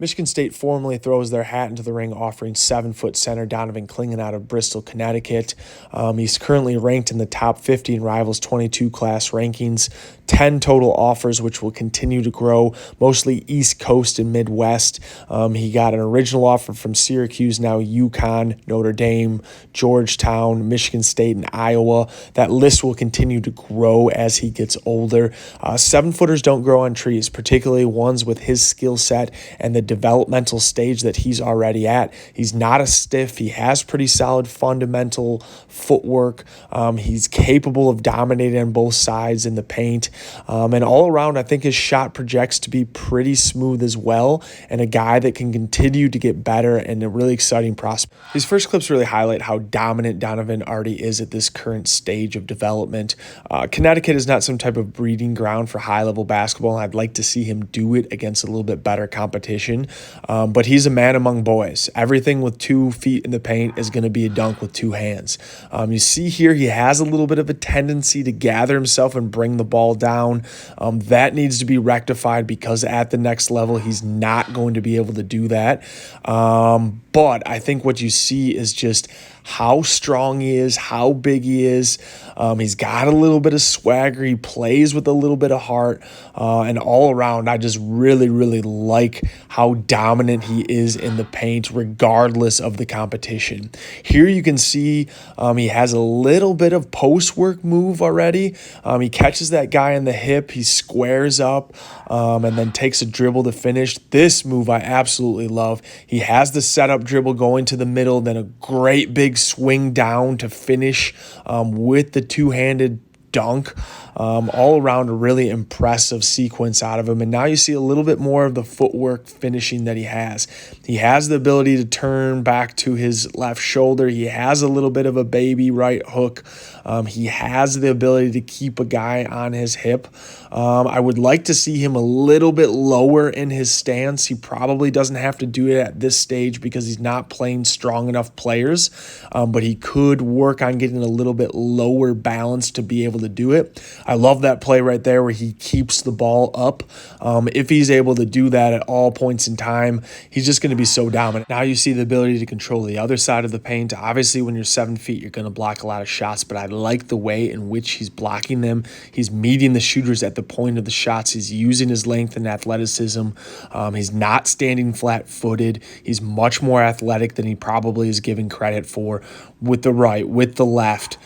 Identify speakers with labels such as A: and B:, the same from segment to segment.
A: Michigan State formally throws their hat into the ring, offering 7-foot center Donovan Clingnan out of Bristol, Connecticut. He's currently ranked in the top 50 in Rivals 22 class rankings, 10 total offers, which will continue to grow, mostly East Coast and Midwest. He got an original offer from Syracuse, now UConn, Notre Dame, Georgetown, Michigan State, and Iowa. That list will continue to grow as he gets older. 7-footers don't grow on trees, particularly ones with his skill set and the developmental stage that he's already at. He's not a stiff. He has pretty solid fundamental footwork. He's capable of dominating on both sides in the paint. And all around, I think his shot projects to be pretty smooth as well, and a guy that can continue to get better and a really exciting prospect. These first clips really highlight how dominant Donovan already is at this current stage of development. Connecticut is not some type of breeding ground for high-level basketball, and I'd like to see him do it against a little bit better competition. But he's a man among boys. Everything with 2 feet in the paint is going to be a dunk with 2 hands. You see here he has a little bit of a tendency to gather himself and bring the ball down. That needs to be rectified because at the next level he's not going to be able to do that. But I think what you see is just how strong he is, how big he is. He's got a little bit of swagger. He plays with a little bit of heart. And all around, I just really, really like how dominant he is in the paint, regardless of the competition. Here you can see he has a little bit of post-work move already. He catches that guy in the hip. He squares up and then takes a dribble to finish. This move I absolutely love. He has the setup dribble going to the middle, then a great big swing down to finish with the two-handed dunk. All around a really impressive sequence out of him. And now you see a little bit more of the footwork finishing that he has. He has the ability to turn back to his left shoulder. He has a little bit of a baby right hook. He has the ability to keep a guy on his hip. I would like to see him a little bit lower in his stance. He probably doesn't have to do it at this stage because he's not playing strong enough players, but he could work on getting a little bit lower balance to be able to do it. I love that play right there where he keeps the ball up. If he's able to do that at all points in time, he's just going to be so dominant. Now you see the ability to control the other side of the paint. Obviously, when you're 7 feet, you're going to block a lot of shots, but I like the way in which he's blocking them. He's meeting the shooters at the point of the shots. He's using his length and athleticism. He's not standing flat-footed. He's much more athletic than he probably is given credit for with the right, with the left.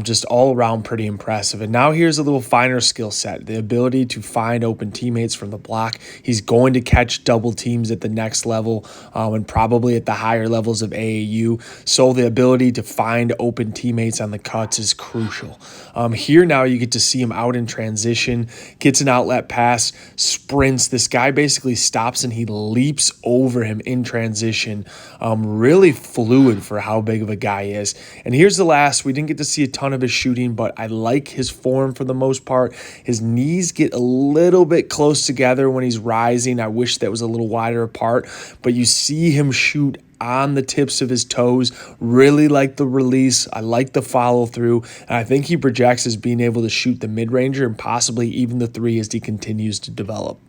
A: Just all around pretty impressive. And now here's a little finer skill set, the ability to find open teammates from the block. He's going to catch double teams at the next level and probably at the higher levels of AAU. So the ability to find open teammates on the cuts is crucial. Here now you get to see him out in transition, gets an outlet pass, sprints. This guy basically stops and he leaps over him in transition. Really fluid for how big of a guy he is. And here's the last. We didn't get to see a ton of his shooting, but I like his form for the most part. His knees get a little bit close together when he's rising. I wish that was a little wider apart, but you see him shoot on the tips of his toes. Really like the release. I like the follow through. And I think he projects as being able to shoot the mid-ranger and possibly even the 3 as he continues to develop.